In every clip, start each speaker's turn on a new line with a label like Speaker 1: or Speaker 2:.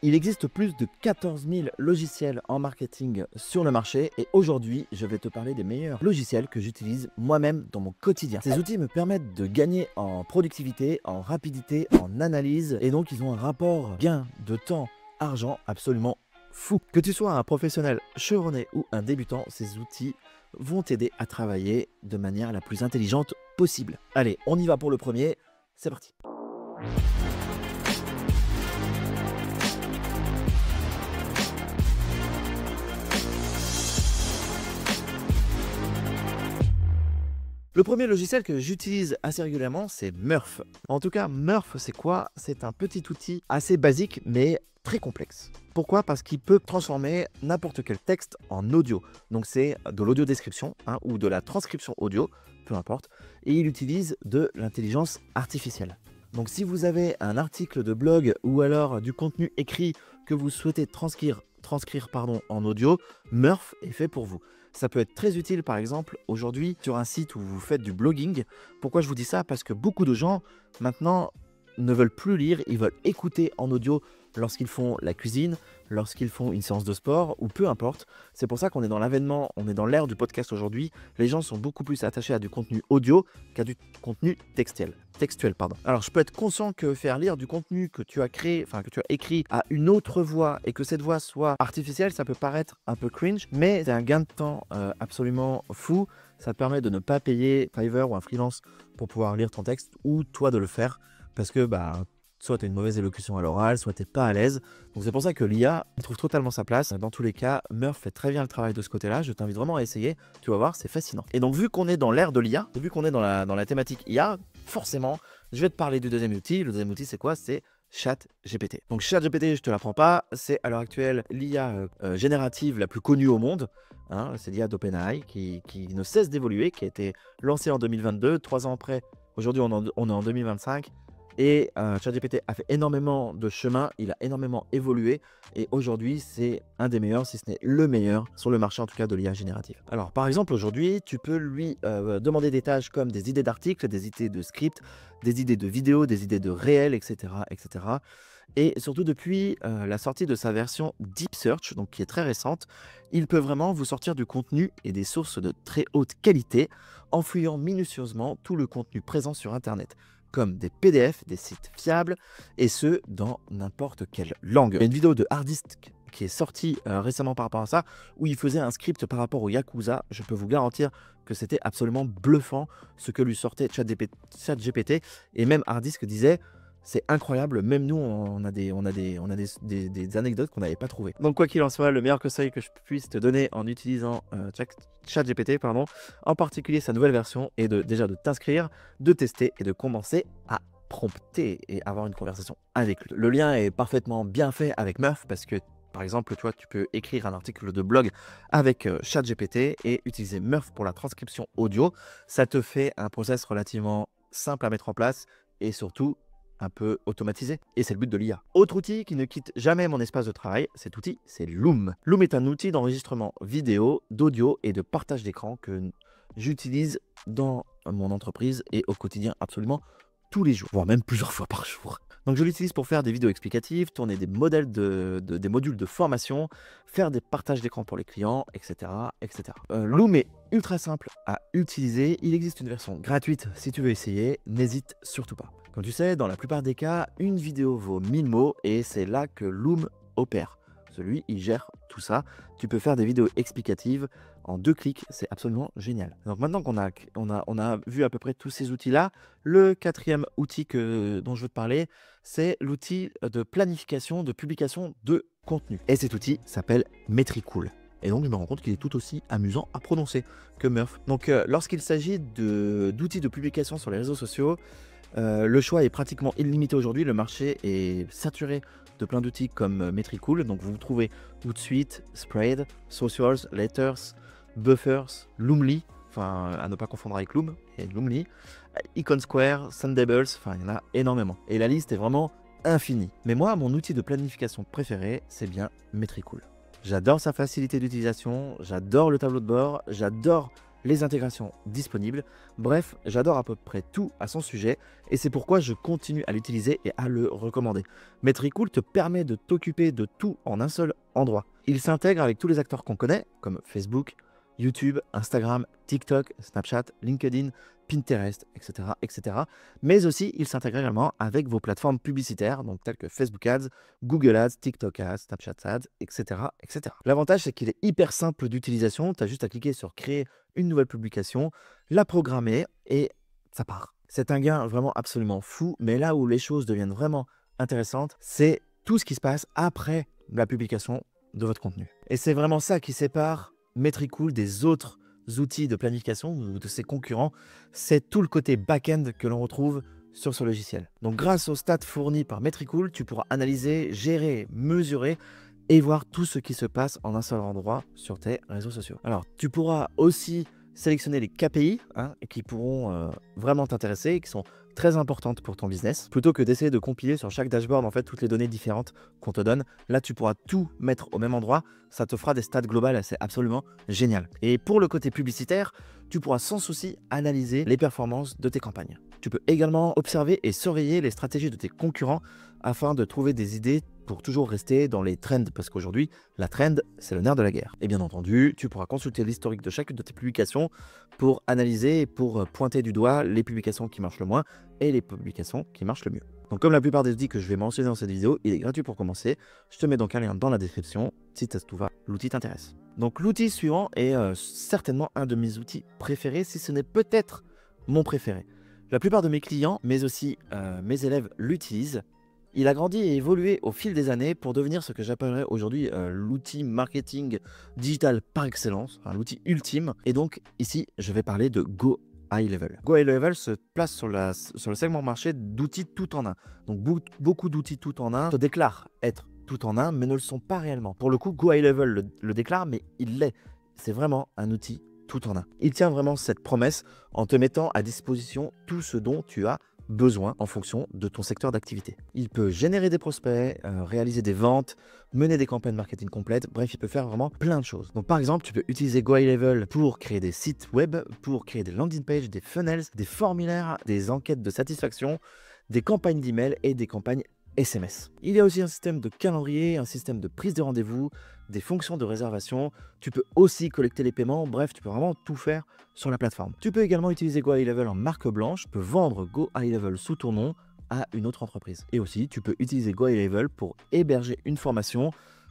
Speaker 1: Il existe plus de 14 000 logiciels en marketing sur le marché et aujourd'hui, je vais te parler des meilleurs logiciels que j'utilise moi-même dans mon quotidien. Ces outils me permettent de gagner en productivité, en rapidité, en analyse et donc ils ont un rapport gain de temps, argent absolument fou. Que tu sois un professionnel chevronné ou un débutant, ces outils vont t'aider à travailler de manière la plus intelligente possible. Allez, on y va pour le premier, c'est parti. Le premier logiciel que j'utilise assez régulièrement, c'est Murf. En tout cas, Murf, c'est quoi? C'est un petit outil assez basique, mais très complexe. Pourquoi? Parce qu'il peut transformer n'importe quel texte en audio. Donc c'est de l'audio description ou de la transcription audio, peu importe. Et il utilise de l'intelligence artificielle. Donc si vous avez un article de blog ou alors du contenu écrit que vous souhaitez transcrire en audio, Murf est fait pour vous. Ça peut être très utile par exemple aujourd'hui sur un site où vous faites du blogging. Pourquoi je vous dis ça? Parce que beaucoup de gens maintenant ne veulent plus lire, ils veulent écouter en audio lorsqu'ils font la cuisine, lorsqu'ils font une séance de sport ou peu importe. C'est pour ça qu'on est dans l'avènement, on est dans l'ère du podcast aujourd'hui. Les gens sont beaucoup plus attachés à du contenu audio qu'à du contenu textuel. Alors je peux être conscient que faire lire du contenu que tu as créé, que tu as écrit à une autre voix et que cette voix soit artificielle, ça peut paraître un peu cringe, mais c'est un gain de temps absolument fou. Ça te permet de ne pas payer Fiverr ou un freelance pour pouvoir lire ton texte ou toi de le faire parce que soit tu as une mauvaise élocution à l'oral, soit tu n'es pas à l'aise. Donc c'est pour ça que l'IA trouve totalement sa place. Dans tous les cas, Murf fait très bien le travail de ce côté-là. Je t'invite vraiment à essayer. Tu vas voir, c'est fascinant. Et donc vu qu'on est dans l'ère de l'IA, vu qu'on est dans la thématique IA, forcément, je vais te parler du deuxième outil. Le deuxième outil, c'est quoi? C'est ChatGPT. Donc ChatGPT, je te l'apprends pas. C'est à l'heure actuelle l'IA générative la plus connue au monde. C'est l'IA d'OpenAI qui ne cesse d'évoluer, qui a été lancée en 2022. 3 ans après, aujourd'hui on est en 2025. Et ChatGPT a fait énormément de chemin, il a énormément évolué et aujourd'hui c'est un des meilleurs, si ce n'est le meilleur sur le marché en tout cas de l'IA générative. Alors par exemple aujourd'hui tu peux lui demander des tâches comme des idées d'articles, des idées de scripts, des idées de vidéos, des idées de réels, etc. etc. Et surtout depuis la sortie de sa version Deep Search, donc qui est très récente, il peut vraiment vous sortir du contenu et des sources de très haute qualité en fouillant minutieusement tout le contenu présent sur Internet, comme des PDF, des sites fiables, et ce, dans n'importe quelle langue. Il y a une vidéo de Hardisk qui est sortie récemment par rapport à ça, où il faisait un script par rapport au Yakuza. Je peux vous garantir que c'était absolument bluffant ce que lui sortait ChatGPT, et même Hardisk disait c'est incroyable, même nous on a des anecdotes qu'on n'avait pas trouvées. Donc quoi qu'il en soit, le meilleur conseil que je puisse te donner en utilisant ChatGPT, en particulier sa nouvelle version, est déjà de t'inscrire, de tester et de commencer à prompter et avoir une conversation avec lui. Le lien est parfaitement bien fait avec Murf parce que par exemple, tu peux écrire un article de blog avec ChatGPT et utiliser Murf pour la transcription audio. Ça te fait un process relativement simple à mettre en place et surtout un peu automatisé. Et c'est le but de l'IA. Autre outil qui ne quitte jamais mon espace de travail, cet outil, c'est Loom. Loom est un outil d'enregistrement vidéo, d'audio et de partage d'écran que j'utilise dans mon entreprise et au quotidien absolument tous les jours, voire même plusieurs fois par jour. Donc je l'utilise pour faire des vidéos explicatives, tourner des modèles des modules de formation, faire des partages d'écran pour les clients, etc. etc. Loom est ultra simple à utiliser. Il existe une version gratuite si tu veux essayer, n'hésite surtout pas. Comme tu sais, dans la plupart des cas, une vidéo vaut 1000 mots et c'est là que Loom opère. Celui, il gère tout ça. Tu peux faire des vidéos explicatives en 2 clics, c'est absolument génial. Donc maintenant qu'on a vu à peu près tous ces outils-là, le 4e outil dont je veux te parler, c'est l'outil de planification, de publication de contenu. Et cet outil s'appelle Metricool. Et donc je me rends compte qu'il est tout aussi amusant à prononcer que Murf. Donc lorsqu'il s'agit d'outils de publication sur les réseaux sociaux, le choix est pratiquement illimité aujourd'hui. Le marché est saturé de plein d'outils comme Metricool. Donc vous trouvez Hootsuite, Spread, Socials, Letters, Buffers, Loomly, à ne pas confondre avec Loom, et Loomly, Icon Square, Sundables, il y en a énormément. Et la liste est vraiment infinie. Mais moi, mon outil de planification préféré, c'est bien Metricool. J'adore sa facilité d'utilisation, j'adore le tableau de bord, j'adore les intégrations disponibles. Bref, j'adore à peu près tout à son sujet et c'est pourquoi je continue à l'utiliser et à le recommander. Metricool te permet de t'occuper de tout en un seul endroit. Il s'intègre avec tous les acteurs qu'on connaît, comme Facebook, YouTube, Instagram, TikTok, Snapchat, LinkedIn, Pinterest, etc., etc. Mais aussi, il s'intègre également avec vos plateformes publicitaires, donc telles que Facebook Ads, Google Ads, TikTok Ads, Snapchat Ads, etc., etc. L'avantage, c'est qu'il est hyper simple d'utilisation. Tu as juste à cliquer sur créer une nouvelle publication, la programmer et ça part. C'est un gain vraiment absolument fou, mais là où les choses deviennent vraiment intéressantes, c'est tout ce qui se passe après la publication de votre contenu. Et c'est vraiment ça qui sépare Metricool des autres outils de planification ou de ses concurrents, c'est tout le côté back-end que l'on retrouve sur ce logiciel. Donc grâce aux stats fournis par Metricool, tu pourras analyser, gérer, mesurer et voir tout ce qui se passe en un seul endroit sur tes réseaux sociaux. Alors tu pourras aussi sélectionner les KPI qui pourront vraiment t'intéresser et qui sont très importantes pour ton business. Plutôt que d'essayer de compiler sur chaque dashboard en fait toutes les données différentes qu'on te donne, là tu pourras tout mettre au même endroit, ça te fera des stats globales, c'est absolument génial. Et pour le côté publicitaire, tu pourras sans souci analyser les performances de tes campagnes. Tu peux également observer et surveiller les stratégies de tes concurrents afin de trouver des idées pour toujours rester dans les trends, parce qu'aujourd'hui, la trend, c'est le nerf de la guerre. Et bien entendu, tu pourras consulter l'historique de chacune de tes publications pour analyser et pour pointer du doigt les publications qui marchent le moins et les publications qui marchent le mieux. Donc comme la plupart des outils que je vais mentionner dans cette vidéo, il est gratuit pour commencer. Je te mets donc un lien dans la description si ça tout va, l'outil t'intéresse. Donc l'outil suivant est certainement un de mes outils préférés, si ce n'est peut-être mon préféré. La plupart de mes clients, mais aussi mes élèves l'utilisent. Il a grandi et évolué au fil des années pour devenir ce que j'appellerais aujourd'hui l'outil marketing digital par excellence, l'outil ultime. Et donc ici, je vais parler de Go High Level. Go High Level se place sur le segment marché d'outils tout en un. Donc beaucoup d'outils tout en un se déclarent être tout en un, mais ne le sont pas réellement. Pour le coup, Go High Level le déclare, mais il l'est. C'est vraiment un outil tout en un. Il tient vraiment cette promesse en te mettant à disposition tout ce dont tu as besoin en fonction de ton secteur d'activité. Il peut générer des prospects, réaliser des ventes, mener des campagnes marketing complètes, bref, il peut faire vraiment plein de choses. Donc par exemple, tu peux utiliser Go High Level pour créer des sites web, pour créer des landing pages, des funnels, des formulaires, des enquêtes de satisfaction, des campagnes d'email et des campagnes SMS. Il y a aussi un système de calendrier, un système de prise de rendez-vous, des fonctions de réservation. Tu peux aussi collecter les paiements. Bref, tu peux vraiment tout faire sur la plateforme. Tu peux également utiliser Go High Level en marque blanche. Tu peux vendre Go High Level sous ton nom à une autre entreprise. Et aussi, tu peux utiliser Go High Level pour héberger une formation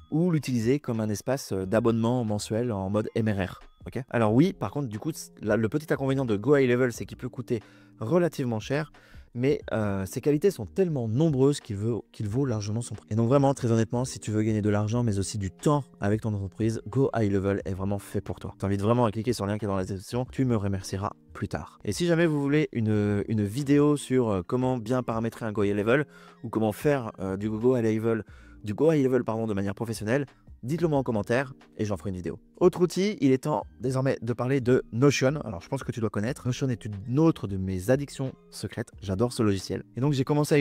Speaker 1: ou l'utiliser comme un espace d'abonnement mensuel en mode MRR. Okay. Alors oui, par contre, du coup, le petit inconvénient de Go High Level, c'est qu'il peut coûter relativement cher. Mais ses qualités sont tellement nombreuses qu'il vaut largement son prix. Et donc vraiment, très honnêtement, si tu veux gagner de l'argent, mais aussi du temps avec ton entreprise, Go High Level est vraiment fait pour toi. Je t'invite vraiment à cliquer sur le lien qui est dans la description, tu me remercieras plus tard. Et si jamais vous voulez une vidéo sur comment bien paramétrer un Go High Level, ou comment faire du Go High Level de manière professionnelle, dites-le moi en commentaire et j'en ferai une vidéo. Autre outil, il est temps désormais de parler de Notion. Alors je pense que tu dois connaître. Notion est une autre de mes addictions secrètes. J'adore ce logiciel. Et donc j'ai commencé à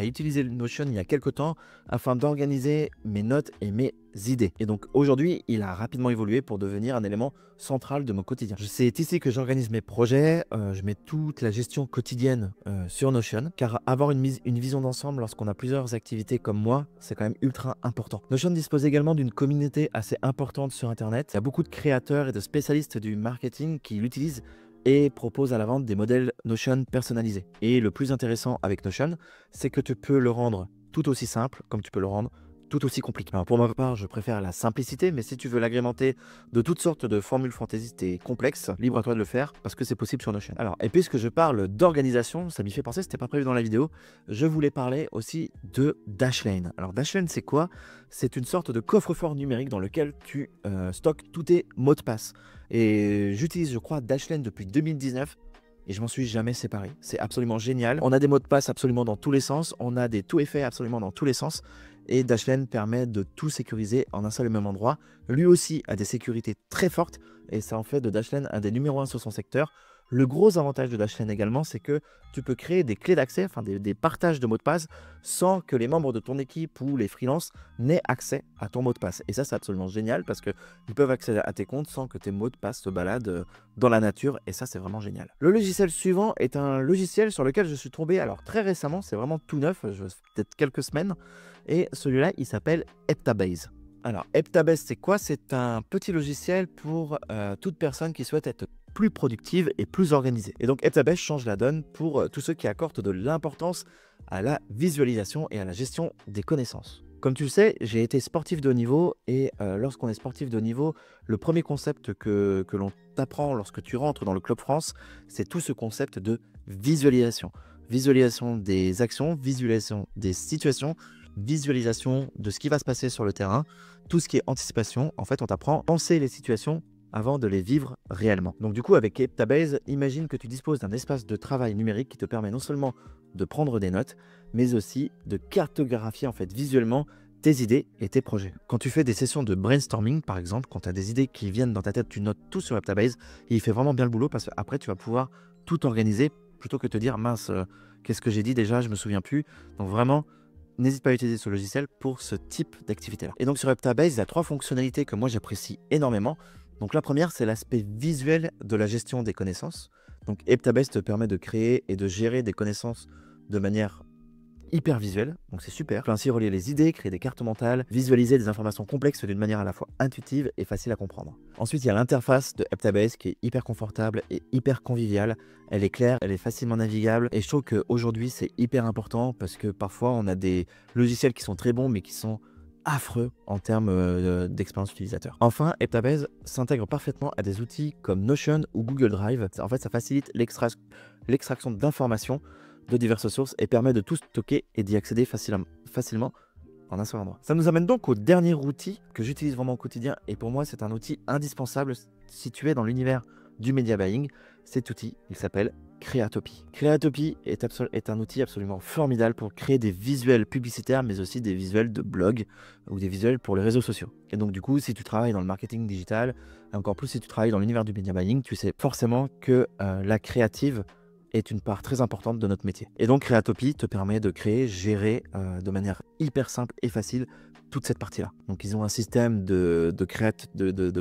Speaker 1: utiliser Notion il y a quelques temps afin d'organiser mes notes et mes idées. Et donc aujourd'hui, il a rapidement évolué pour devenir un élément central de mon quotidien. C'est ici que j'organise mes projets. Je mets toute la gestion quotidienne sur Notion. Car avoir une vision d'ensemble lorsqu'on a plusieurs activités comme moi, c'est quand même ultra important. Notion dispose également d'une communauté assez importante sur Internet. Il y a beaucoup de créateurs et de spécialistes du marketing qui l'utilisent et proposent à la vente des modèles Notion personnalisés. Et le plus intéressant avec Notion, c'est que tu peux le rendre tout aussi simple comme tu peux le rendre tout aussi compliqué. Alors pour ma part, je préfère la simplicité, mais si tu veux l'agrémenter de toutes sortes de formules fantaisistes et complexes, libre à toi de le faire, parce que c'est possible sur Notion. Alors, et puisque je parle d'organisation, ça m'y fait penser, c'était pas prévu dans la vidéo, je voulais parler aussi de Dashlane. Alors Dashlane, c'est quoi? C'est une sorte de coffre-fort numérique dans lequel tu stockes tous tes mots de passe. Et j'utilise, je crois, Dashlane depuis 2019. Et je m'en suis jamais séparé. C'est absolument génial. On a des mots de passe absolument dans tous les sens. On a des tout effets absolument dans tous les sens. Et Dashlane permet de tout sécuriser en un seul et même endroit. Lui aussi a des sécurités très fortes. Et ça en fait de Dashlane un des numéros 1 sur son secteur. Le gros avantage de la chaîne également, c'est que tu peux créer des clés d'accès, enfin des partages de mots de passe, sans que les membres de ton équipe ou les freelances n'aient accès à ton mot de passe. Et ça, c'est absolument génial parce qu'ils peuvent accéder à tes comptes sans que tes mots de passe se baladent dans la nature. Et ça, c'est vraiment génial. Le logiciel suivant est un logiciel sur lequel je suis tombé alors très récemment. C'est vraiment tout neuf, peut-être quelques semaines. Et celui-là, il s'appelle Heptabase. Alors, Heptabase, c'est quoi? C'est un petit logiciel pour toute personne qui souhaite être plus productive et plus organisée. Et donc, Heptabase change la donne pour tous ceux qui accordent de l'importance à la visualisation et à la gestion des connaissances. Comme tu le sais, j'ai été sportif de haut niveau et lorsqu'on est sportif de haut niveau, le premier concept que l'on t'apprend lorsque tu rentres dans le Club France, c'est tout ce concept de visualisation. Visualisation des actions, visualisation des situations, visualisation de ce qui va se passer sur le terrain, tout ce qui est anticipation. En fait, on t'apprend à penser les situations avant de les vivre réellement. Donc du coup, avec Heptabase, imagine que tu disposes d'un espace de travail numérique qui te permet non seulement de prendre des notes, mais aussi de cartographier en fait visuellement tes idées et tes projets. Quand tu fais des sessions de brainstorming, par exemple, quand tu as des idées qui viennent dans ta tête, tu notes tout sur Heptabase, et il fait vraiment bien le boulot parce qu'après, tu vas pouvoir tout organiser plutôt que de te dire, mince, qu'est-ce que j'ai dit déjà, je me souviens plus. Donc vraiment, n'hésite pas à utiliser ce logiciel pour ce type d'activité-là. Et donc sur Heptabase, il y a 3 fonctionnalités que moi j'apprécie énormément. Donc la première, c'est l'aspect visuel de la gestion des connaissances. Donc Heptabase te permet de créer et de gérer des connaissances de manière hyper visuelle, donc c'est super. Tu peux ainsi relier les idées, créer des cartes mentales, visualiser des informations complexes d'une manière à la fois intuitive et facile à comprendre. Ensuite, il y a l'interface de Heptabase qui est hyper confortable et hyper conviviale. Elle est claire, elle est facilement navigable et je trouve qu'aujourd'hui c'est hyper important parce que parfois on a des logiciels qui sont très bons mais qui sont affreux en termes d'expérience utilisateur. Enfin, Heptabase s'intègre parfaitement à des outils comme Notion ou Google Drive. En fait, ça facilite l'extraction d'informations de diverses sources et permet de tout stocker et d'y accéder facilement en un seul endroit. Ça nous amène donc au dernier outil que j'utilise vraiment au quotidien et pour moi c'est un outil indispensable situé dans l'univers du media buying. Cet outil, il s'appelle Creatopy. Creatopy est un outil absolument formidable pour créer des visuels publicitaires mais aussi des visuels de blog ou des visuels pour les réseaux sociaux. Et donc du coup, si tu travailles dans le marketing digital, et encore plus si tu travailles dans l'univers du media buying, tu sais forcément que la créative est une part très importante de notre métier. Et donc Creatopy te permet de créer, gérer de manière hyper simple et facile toute cette partie-là. Donc ils ont un système de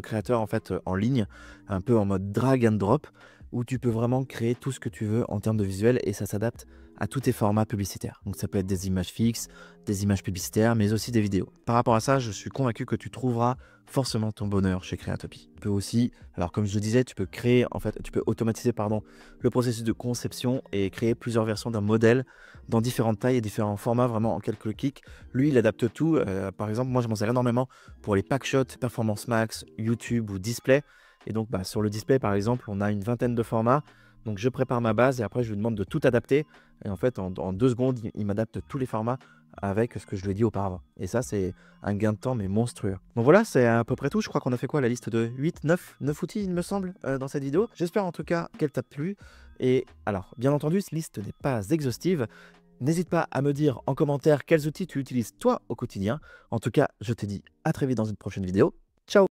Speaker 1: créateurs en fait en ligne, un peu en mode drag and drop, où tu peux vraiment créer tout ce que tu veux en termes de visuel et ça s'adapte à tous tes formats publicitaires. Donc ça peut être des images fixes, des images publicitaires, mais aussi des vidéos. Par rapport à ça, je suis convaincu que tu trouveras forcément ton bonheur chez Creatopy. Tu peux aussi, alors comme je le disais, tu peux automatiser le processus de conception et créer plusieurs versions d'un modèle dans différentes tailles et différents formats, vraiment en quelques clics. Lui, il adapte tout. Par exemple, moi, je m'en sers énormément pour les packshots, Performance Max, YouTube ou Display. Et donc, sur le display, par exemple, on a une vingtaine de formats. Donc, je prépare ma base et après, je lui demande de tout adapter. Et en fait, en 2 secondes, il m'adapte tous les formats avec ce que je lui ai dit auparavant. Et ça, c'est un gain de temps, mais monstrueux. Donc voilà, c'est à peu près tout. Je crois qu'on a fait quoi? La liste de 9 outils, il me semble, dans cette vidéo. J'espère en tout cas qu'elle t'a plu. Et alors, bien entendu, cette liste n'est pas exhaustive. N'hésite pas à me dire en commentaire quels outils tu utilises toi au quotidien. En tout cas, je te dis à très vite dans une prochaine vidéo. Ciao!